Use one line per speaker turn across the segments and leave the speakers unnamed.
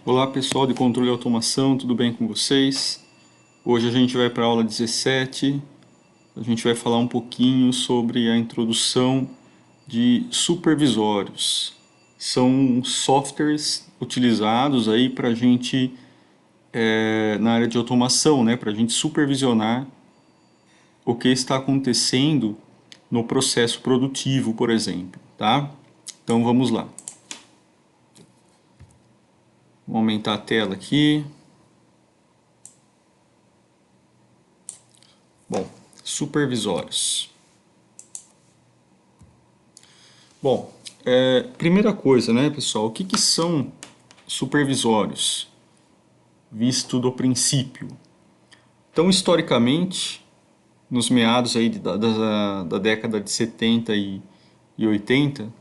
Olá pessoal de controle e automação, tudo bem com vocês? Hoje a gente vai para a aula 17, a gente vai falar um pouquinho sobre a introdução de supervisórios. São softwares utilizados aí para a gente, na área de automação, né, para a gente supervisionar o que está acontecendo no processo produtivo, por exemplo, tá? Então vamos lá. Vou aumentar a tela aqui. Bom, supervisórios. Bom, primeira coisa, né, pessoal, o que são supervisórios, visto do princípio? Então, historicamente, nos meados aí da década de 70 e 80,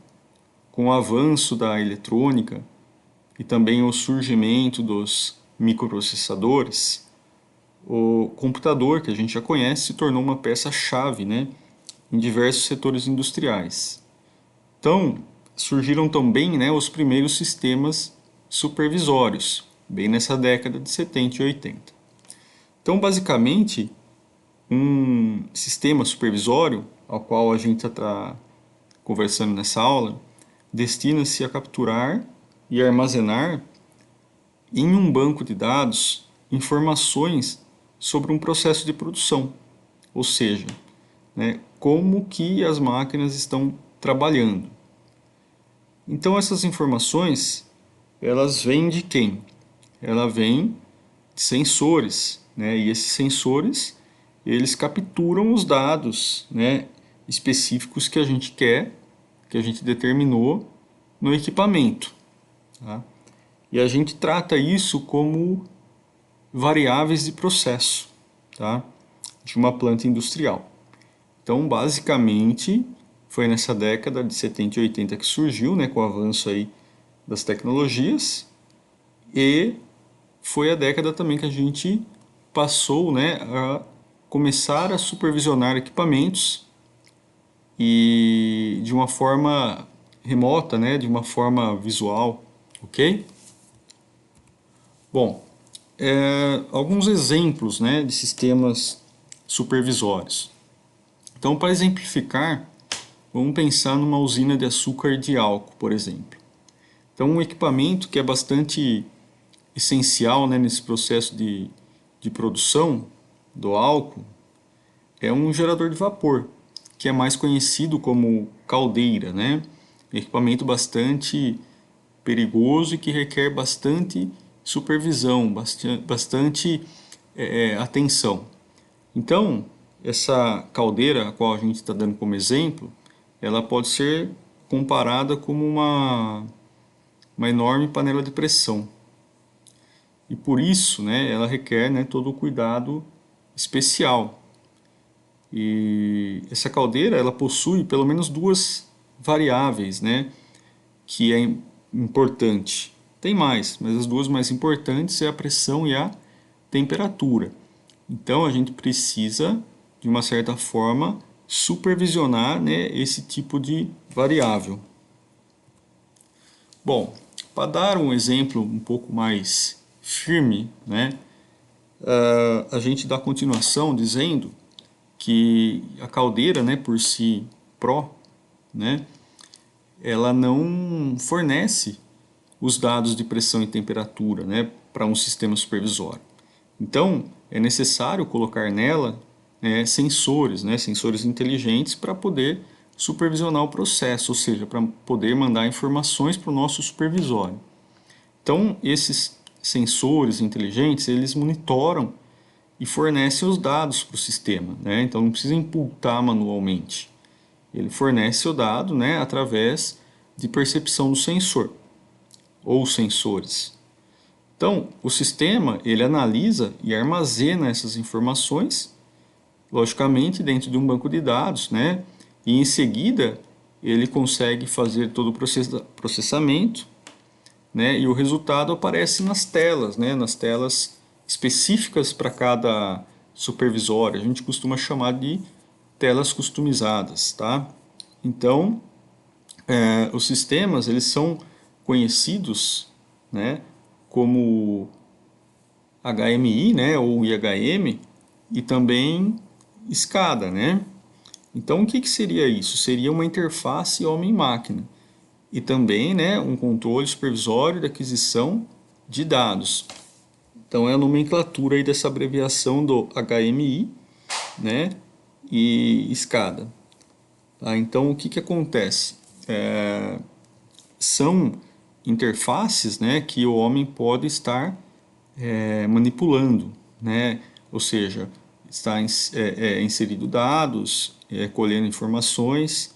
com o avanço da eletrônica e também o surgimento dos microprocessadores, o computador, que a gente já conhece, se tornou uma peça-chave, né, em diversos setores industriais. Então, surgiram também, né, os primeiros sistemas supervisórios, bem nessa década de 70 e 80. Então, basicamente, um sistema supervisório, ao qual a gente está conversando nessa aula, destina-se a capturar e armazenar em um banco de dados informações sobre um processo de produção, ou seja, né, como que as máquinas estão trabalhando. Então essas informações, elas vêm de quem? Ela vem de sensores, né? E esses sensores, eles capturam os dados, né, específicos que a gente quer, que a gente determinou no equipamento, tá? E a gente trata isso como variáveis de processo, tá? De uma planta industrial. Então, basicamente, foi nessa década de 70 e 80 que surgiu, né, com o avanço aí das tecnologias, e foi a década também que a gente passou, né, a começar a supervisionar equipamentos e de uma forma remota, né, de uma forma visual, ok? Bom, alguns exemplos, né, de sistemas supervisórios. Então, para exemplificar, vamos pensar numa usina de açúcar e de álcool, por exemplo. Então, um equipamento que é bastante essencial, né, nesse processo de produção do álcool é um gerador de vapor, que é mais conhecido como caldeira, né? Equipamento bastante perigoso e que requer bastante supervisão, bastante atenção. Então, essa caldeira, a qual a gente está dando como exemplo, ela pode ser comparada como uma enorme panela de pressão. E por isso, né, ela requer, né, todo o cuidado especial. E essa caldeira, ela possui pelo menos duas variáveis, né, que é importante. Tem mais, mas as duas mais importantes é a pressão e a temperatura. Então a gente precisa, de uma certa forma, supervisionar, né, esse tipo de variável. Bom, para dar um exemplo um pouco mais firme, né, a gente dá continuação dizendo que a caldeira, né, por si pró, né, ela não fornece os dados de pressão e temperatura, né, para um sistema supervisório. Então, é necessário colocar nela, sensores, né, sensores inteligentes para poder supervisionar o processo, ou seja, para poder mandar informações para o nosso supervisório. Então, esses sensores inteligentes, eles monitoram e fornecem os dados para o sistema, né? Então, não precisa imputar manualmente. Ele fornece o dado, né, através de percepção do sensor ou sensores. Então, o sistema ele analisa e armazena essas informações, logicamente dentro de um banco de dados, né? E em seguida ele consegue fazer todo o processamento, né? E o resultado aparece nas telas, né? Nas telas específicas para cada supervisório. A gente costuma chamar de telas customizadas, tá? Então, os sistemas eles são conhecidos, né, como HMI, né, ou IHM, e também SCADA, né? Então, o que seria isso? Seria uma interface homem-máquina e também, né, um controle supervisório de aquisição de dados. Então, é a nomenclatura aí dessa abreviação do HMI, né, e SCADA. Tá? Então, o que acontece? São interfaces, né, que o homem pode estar manipulando, né? Ou seja, está inserido dados, colhendo informações,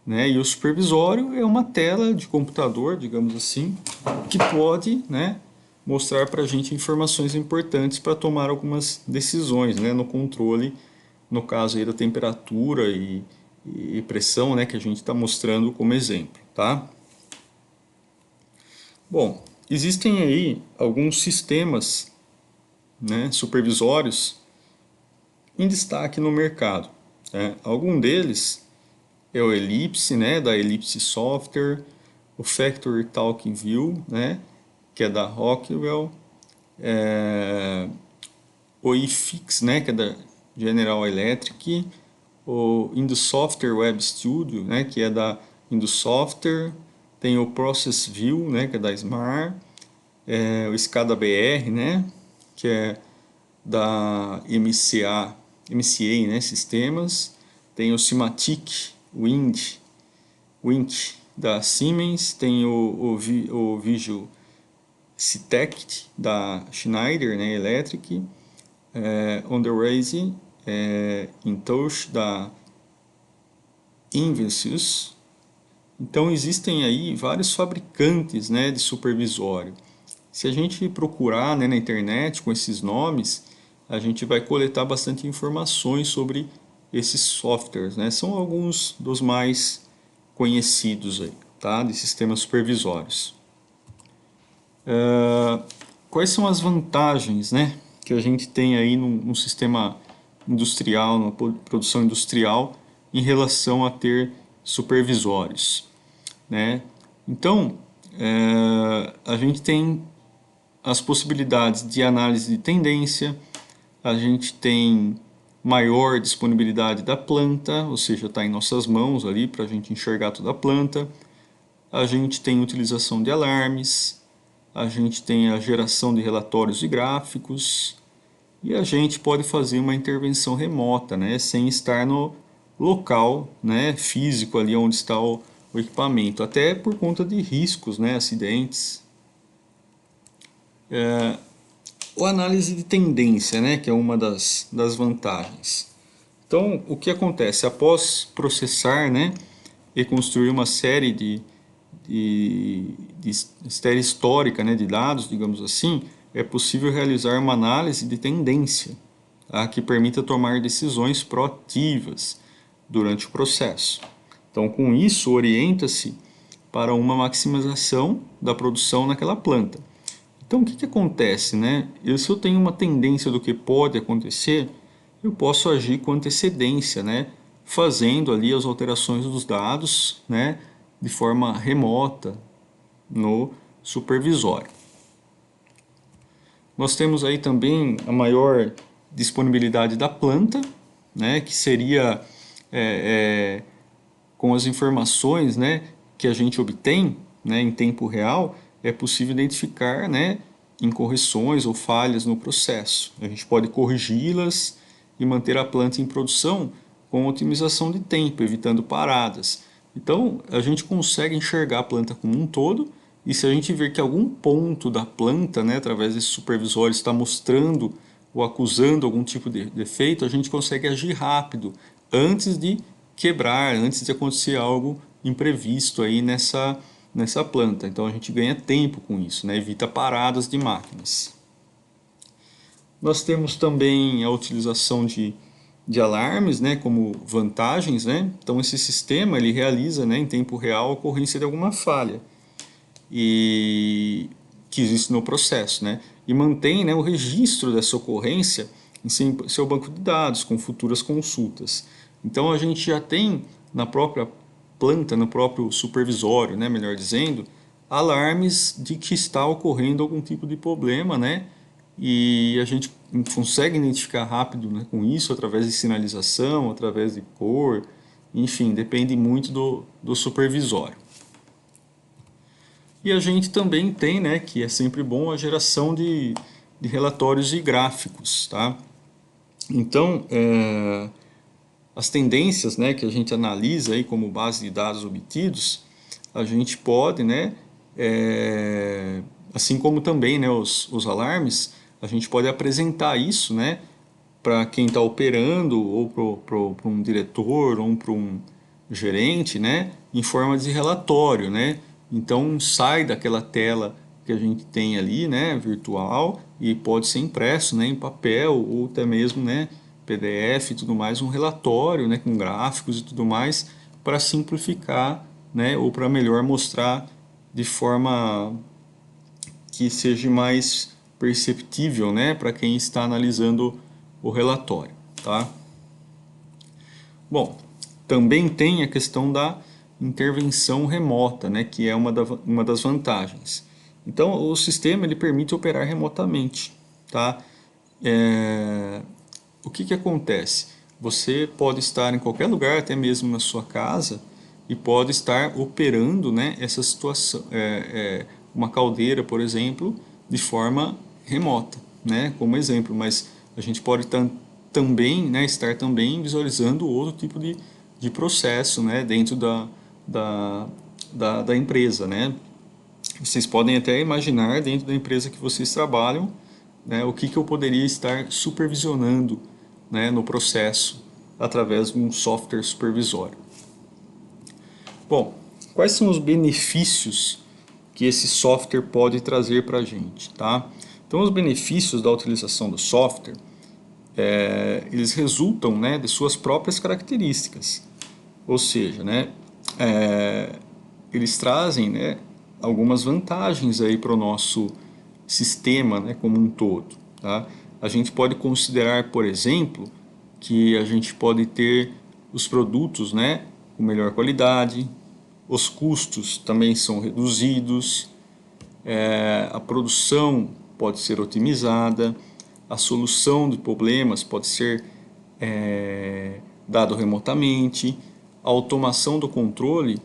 né? E o supervisório é uma tela de computador, digamos assim, que pode, né, mostrar para a gente informações importantes para tomar algumas decisões, né, no controle, no caso aí da temperatura e pressão, né, que a gente está mostrando como exemplo, tá? Bom, existem aí alguns sistemas, né, supervisórios em destaque no mercado, né? Algum deles é o Ellipse, né, da Ellipse Software, o Factory Talking View, né, que é da Rockwell, o iFix, né, que é da General Electric, o InduSoftware Web Studio, né, que é da InduSoftware, tem o Process View, né, que é da Smart, o SCADA BR, né, que é da MCA, né, Sistemas, tem o Simatic Wink da Siemens, tem o Visual Citect da Schneider, né, Electric, On the Raise, InTouch da Invensys. Então existem aí vários fabricantes, né, de supervisório. Se a gente procurar, né, na internet com esses nomes, a gente vai coletar bastante informações sobre esses softwares, né? São alguns dos mais conhecidos aí, tá? De sistemas supervisórios. Quais são as vantagens, né, que a gente tem aí num sistema industrial, numa produção industrial, em relação a ter supervisórios, né? Então, a gente tem as possibilidades de análise de tendência, a gente tem maior disponibilidade da planta, ou seja, está em nossas mãos ali para a gente enxergar toda a planta, a gente tem utilização de alarmes, a gente tem a geração de relatórios e gráficos, e a gente pode fazer uma intervenção remota, né, sem estar no local, né, físico ali onde está o equipamento, até por conta de riscos, né, acidentes. O análise de tendência, né, que é uma das vantagens. Então, o que acontece? Após processar, né, e construir uma série de série histórica, né, de dados, digamos assim, é possível realizar uma análise de tendência, tá, que permita tomar decisões proativas durante o processo. Então, com isso, orienta-se para uma maximização da produção naquela planta. Então, o que acontece, né? Se eu tenho uma tendência do que pode acontecer, eu posso agir com antecedência, né? Fazendo ali as alterações dos dados, né? De forma remota no supervisório. Nós temos aí também a maior disponibilidade da planta, né? Que seria com as informações, né, que a gente obtém, né, em tempo real, é possível identificar, né, incorreções ou falhas no processo. A gente pode corrigi-las e manter a planta em produção com otimização de tempo, evitando paradas. Então, a gente consegue enxergar a planta como um todo, e se a gente ver que algum ponto da planta, né, através desse supervisório, está mostrando ou acusando algum tipo de defeito, a gente consegue agir rápido, antes de quebrar, antes de acontecer algo imprevisto aí nessa planta. Então a gente ganha tempo com isso, né? Evita paradas de máquinas. Nós temos também a utilização de alarmes, né, como vantagens, né? Então esse sistema ele realiza, né, em tempo real a ocorrência de alguma falha e que existe no processo, né? E mantém, né, o registro dessa ocorrência em seu banco de dados com futuras consultas. Então a gente já tem na própria planta, no próprio supervisório, né, melhor dizendo, alarmes de que está ocorrendo algum tipo de problema, né? E a gente consegue identificar rápido, né, com isso, através de sinalização, através de cor, enfim, depende muito do supervisório. E a gente também tem, né, que é sempre bom, a geração de relatórios e gráficos, tá? Então, as tendências, né, que a gente analisa aí como base de dados obtidos, a gente pode, né, assim como também, né, os alarmes, a gente pode apresentar isso, né, para quem está operando, ou para um diretor, ou para um gerente, né, em forma de relatório, né. Então sai daquela tela que a gente tem ali, né, virtual, e pode ser impresso, né, em papel ou até mesmo, né, PDF e tudo mais, um relatório, né, com gráficos e tudo mais, para simplificar, né, ou para melhor mostrar de forma que seja mais perceptível, né, para quem está analisando o relatório, tá? Bom, também tem a questão da intervenção remota, né, que é uma das vantagens. Então, o sistema ele permite operar remotamente, tá? O que acontece? Você pode estar em qualquer lugar, até mesmo na sua casa, e pode estar operando, né, essa situação, uma caldeira, por exemplo, de forma remota, né, como exemplo. Mas a gente pode também, né, estar também visualizando outro tipo de processo, né, dentro da empresa, né. Vocês podem até imaginar dentro da empresa que vocês trabalham, né, o que eu poderia estar supervisionando, né, no processo através de um software supervisório. Bom, quais são os benefícios que esse software pode trazer para a gente, tá? Então, os benefícios da utilização do software, eles resultam, né, de suas próprias características, ou seja, né, eles trazem, né, algumas vantagens aí para o nosso sistema, né, como um todo, tá? A gente pode considerar, por exemplo, que a gente pode ter os produtos, né, com melhor qualidade, os custos também são reduzidos, a produção pode ser otimizada, a solução de problemas pode ser dado remotamente, a automação do controle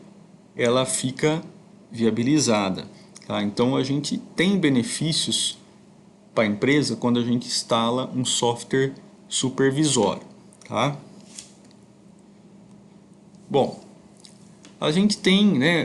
ela fica viabilizada. Tá? Então a gente tem benefícios para a empresa quando a gente instala um software supervisório. Tá? Bom, a gente tem, né,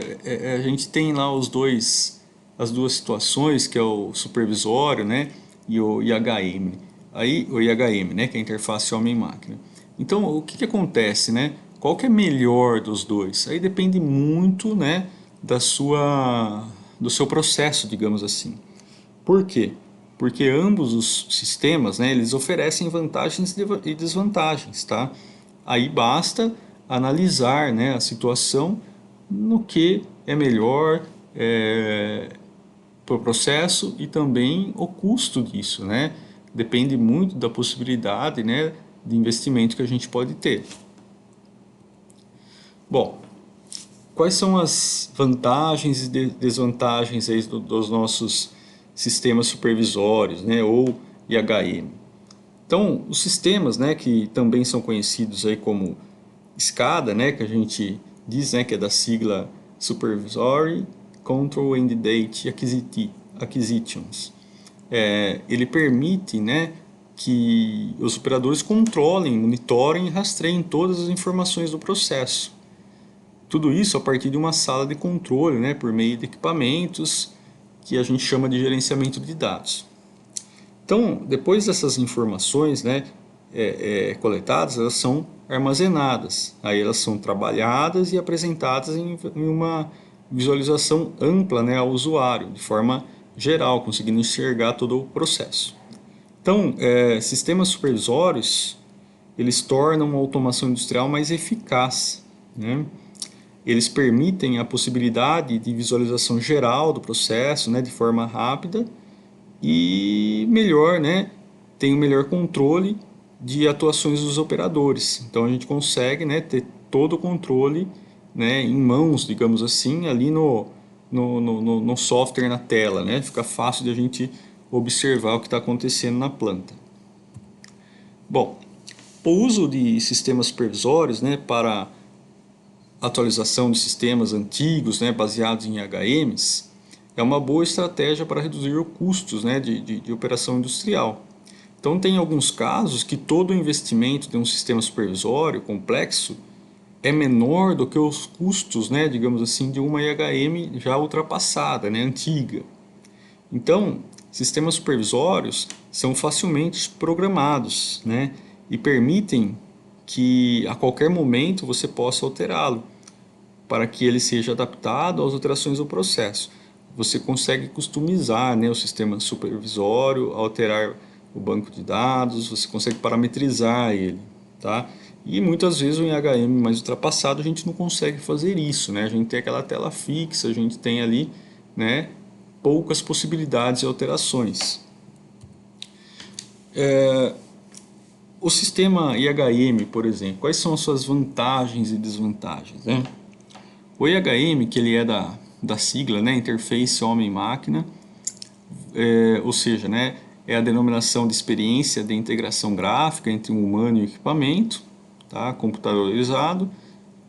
a gente tem lá as duas situações, que é o supervisório, né, e o IHM. Aí, o IHM, né, que é a interface homem-máquina. Então, o que acontece, né? Qual que é melhor dos dois? Aí depende muito, né, do seu processo, digamos assim. Por quê? Porque ambos os sistemas, né, eles oferecem vantagens e desvantagens, tá? Aí basta analisar, né, a situação no que é melhor para o processo e também o custo disso, né? Depende muito da possibilidade, né, de investimento que a gente pode ter. Bom, quais são as vantagens e desvantagens aí dos nossos sistemas supervisórios, né, ou IHM? Então, os sistemas, né, que também são conhecidos aí como SCADA, né, que a gente diz, né, que é da sigla Supervisory Control and Data Acquisitions. Ele permite, né, que os operadores controlem, monitorem e rastreiem todas as informações do processo. Tudo isso a partir de uma sala de controle, né, por meio de equipamentos que a gente chama de gerenciamento de dados. Então, depois dessas informações, né, coletadas, elas são armazenadas. Aí elas são trabalhadas e apresentadas em uma visualização ampla, né, ao usuário, de forma geral, conseguindo enxergar todo o processo. Então, sistemas supervisórios, eles tornam a automação industrial mais eficaz, né? Eles permitem a possibilidade de visualização geral do processo, né, de forma rápida e melhor, né, tem um melhor controle de atuações dos operadores. Então a gente consegue, né, ter todo o controle, né, em mãos, digamos assim, ali no no software na tela, né? Fica fácil de a gente observar o que está acontecendo na planta. Bom, o uso de sistemas supervisórios, né, para atualização de sistemas antigos, né, baseados em HMs, é uma boa estratégia para reduzir os custos, né, de operação industrial. Então, tem alguns casos que todo o investimento de um sistema supervisório complexo é menor do que os custos, né, digamos assim, de uma IHM já ultrapassada, né, antiga. Então, sistemas supervisórios são facilmente programados, né, e permitem que a qualquer momento você possa alterá-lo para que ele seja adaptado às alterações do processo. Você consegue customizar, né, o sistema supervisório, alterar o banco de dados, você consegue parametrizar ele, tá? E muitas vezes em HM mais ultrapassado a gente não consegue fazer isso, né? A gente tem aquela tela fixa, a gente tem ali, né, poucas possibilidades de alterações. O sistema IHM, por exemplo, quais são as suas vantagens e desvantagens, né? O IHM, que ele é da sigla, né, Interface Homem-Máquina, ou seja, né, é a denominação de experiência de integração gráfica entre um humano e o equipamento, tá, computadorizado,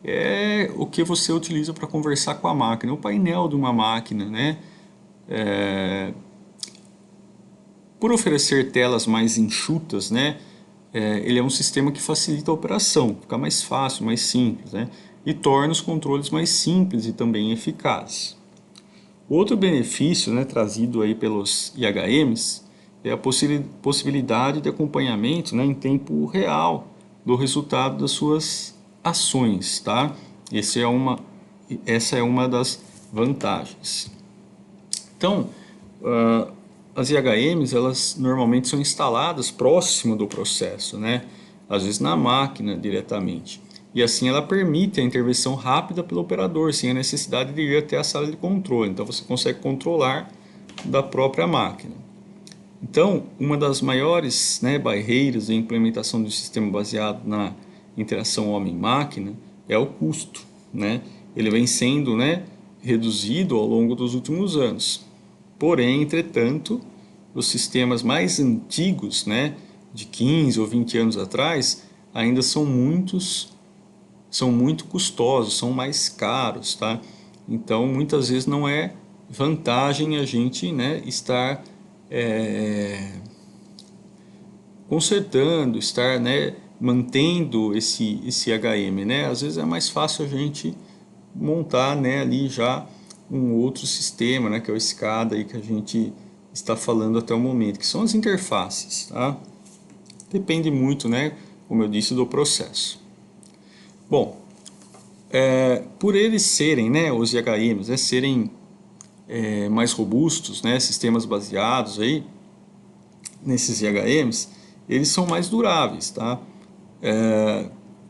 é o que você utiliza para conversar com a máquina, o painel de uma máquina, né? Por oferecer telas mais enxutas, né, ele é um sistema que facilita a operação, fica mais fácil, mais simples, né, e torna os controles mais simples e também eficazes. Outro benefício, né, trazido aí pelos IHMs é a possibilidade de acompanhamento, né, em tempo real do resultado das suas ações, tá? Essa é uma das vantagens. Então, as IHMs, elas normalmente são instaladas próximo do processo, né? Às vezes na máquina diretamente. E assim ela permite a intervenção rápida pelo operador, sem a necessidade de ir até a sala de controle. Então você consegue controlar da própria máquina. Então, uma das maiores, né, barreiras de implementação do sistema baseado na interação homem-máquina é o custo, né? Ele vem sendo, né, reduzido ao longo dos últimos anos. Porém, entretanto, os sistemas mais antigos, né, de 15 ou 20 anos atrás, ainda são muito custosos, são mais caros, tá? Então, muitas vezes não é vantagem a gente, né, estar consertando, estar, né, mantendo esse HM, né? Às vezes é mais fácil a gente montar, né, ali já um outro sistema, né, que é o SCADA aí que a gente está falando até o momento, que são as interfaces, tá? Depende muito, né, como eu disse, do processo. Bom, por eles serem, né, os IHMs, né, serem mais robustos, né, sistemas baseados aí nesses IHMs, eles são mais duráveis, tá?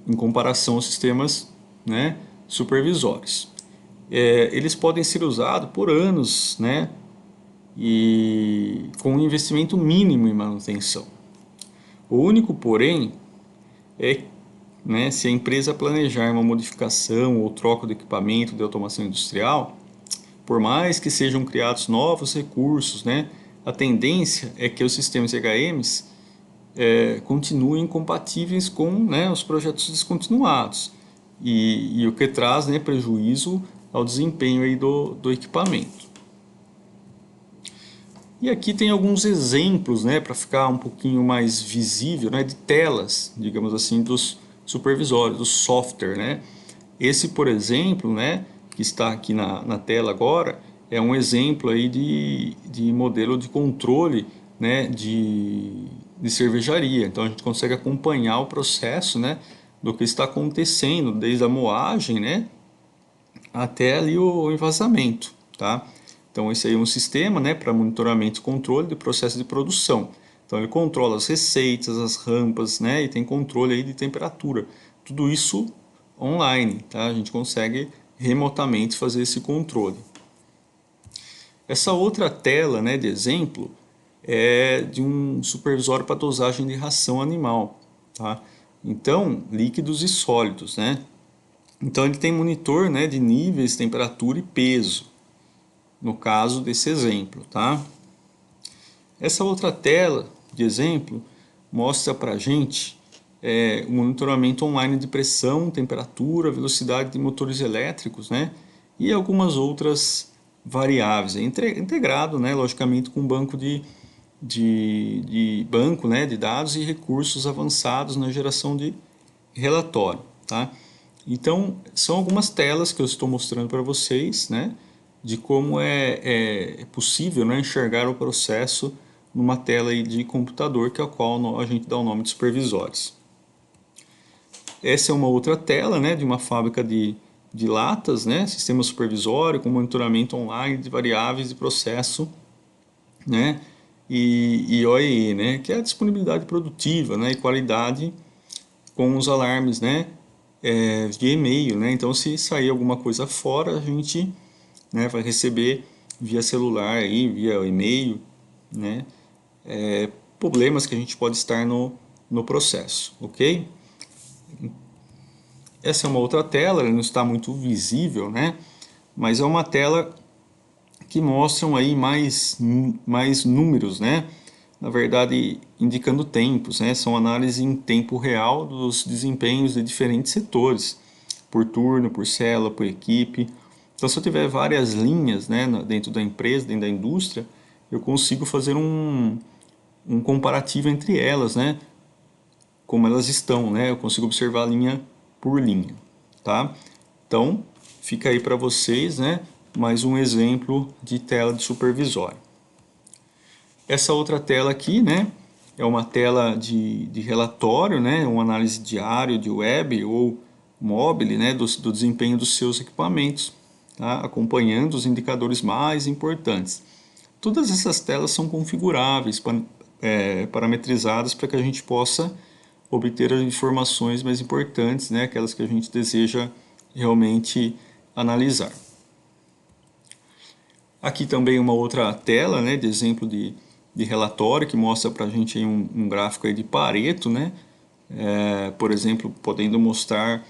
Em comparação aos sistemas, né, supervisórios. Eles podem ser usados por anos, né, e com um investimento mínimo em manutenção. O único porém é, né, se a empresa planejar uma modificação ou troca do equipamento de automação industrial, por mais que sejam criados novos recursos, né, a tendência é que os sistemas HMs continuem compatíveis com, né, os projetos descontinuados e o que traz, né, prejuízo ao desempenho aí do equipamento. E aqui tem alguns exemplos, né, para ficar um pouquinho mais visível, né, de telas, digamos assim, dos supervisórios, do software, né. Esse, por exemplo, né, que está aqui na tela agora, é um exemplo aí de modelo de controle, né, de cervejaria. Então a gente consegue acompanhar o processo, né, do que está acontecendo, desde a moagem, né, até ali o envasamento, tá? Então esse aí é um sistema, né, para monitoramento e controle do processo de produção. Então ele controla as receitas, as rampas, né, e tem controle aí de temperatura. Tudo isso online, tá? A gente consegue remotamente fazer esse controle. Essa outra tela, né, de exemplo é de um supervisório para dosagem de ração animal, tá? Então, líquidos e sólidos, né? Então ele tem monitor, né, de níveis, temperatura e peso. no caso desse exemplo, tá? Essa outra tela de exemplo mostra para a gente o monitoramento online de pressão, temperatura, velocidade de motores elétricos, né? E algumas outras variáveis. É integrado, né, logicamente, com um banco de banco, né, de dados e recursos avançados na geração de relatório, tá? Então, são algumas telas que eu estou mostrando para vocês, né, de como é possível, né, enxergar o processo numa tela aí de computador, que é a qual a gente dá o nome de supervisores. Essa é uma outra tela, né, de uma fábrica de latas, né, sistema supervisório com monitoramento online de variáveis de processo, né, e OEE, né, que é a disponibilidade produtiva, né, e qualidade com os alarmes, né, de e-mail, né, então se sair alguma coisa fora, a gente, né, vai receber via celular aí, via e-mail, né, problemas que a gente pode estar no processo, ok? Essa é uma outra tela, ela não está muito visível, né, mas é uma tela que mostram aí mais números, né? Na verdade, indicando tempos, né? São análises em tempo real dos desempenhos de diferentes setores, por turno, por célula, por equipe. Então, se eu tiver várias linhas, né, dentro da empresa, dentro da indústria, eu consigo fazer um comparativo entre elas, né? Como elas estão, né? Eu consigo observar linha por linha, tá? Então, fica aí para vocês, né? Mais um exemplo de tela de supervisório. Essa outra tela aqui, né? É uma tela de relatório, né? Uma análise diário de web ou mobile, né? Do desempenho dos seus equipamentos, tá? Acompanhando os indicadores mais importantes. Todas essas telas são configuráveis, parametrizadas para que a gente possa obter as informações mais importantes, né? Aquelas que a gente deseja realmente analisar. Aqui também uma outra tela, né, de exemplo de relatório que mostra para a gente aí um gráfico aí de Pareto, né, por exemplo, podendo mostrar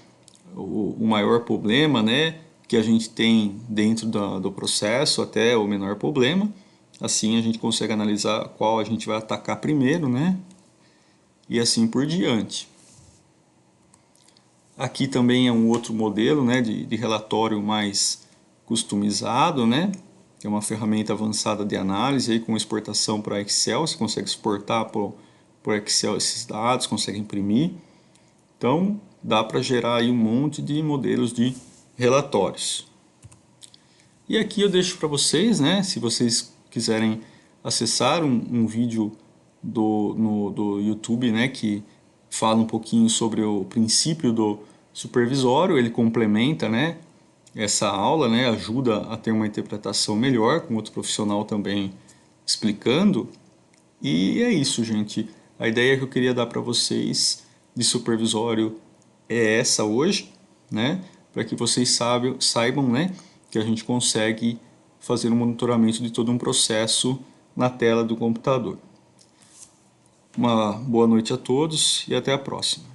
o maior problema, né, que a gente tem dentro do processo até o menor problema. Assim a gente consegue analisar qual a gente vai atacar primeiro, né, e assim por diante. Aqui também é um outro modelo, né, de relatório mais customizado, né, que é uma ferramenta avançada de análise aí com exportação para Excel. Você consegue exportar por Excel esses dados, consegue imprimir. Então dá para gerar aí um monte de modelos de relatórios. E aqui eu deixo para vocês, né, se vocês quiserem acessar um vídeo do YouTube, né, que fala um pouquinho sobre o princípio do supervisório. Ele complementa, né, essa aula, né, ajuda a ter uma interpretação melhor, com outro profissional também explicando. E é isso, gente. A ideia que eu queria dar para vocês de supervisório é essa hoje, né, para que vocês saibam, né, que a gente consegue fazer um monitoramento de todo um processo na tela do computador. Uma boa noite a todos e até a próxima.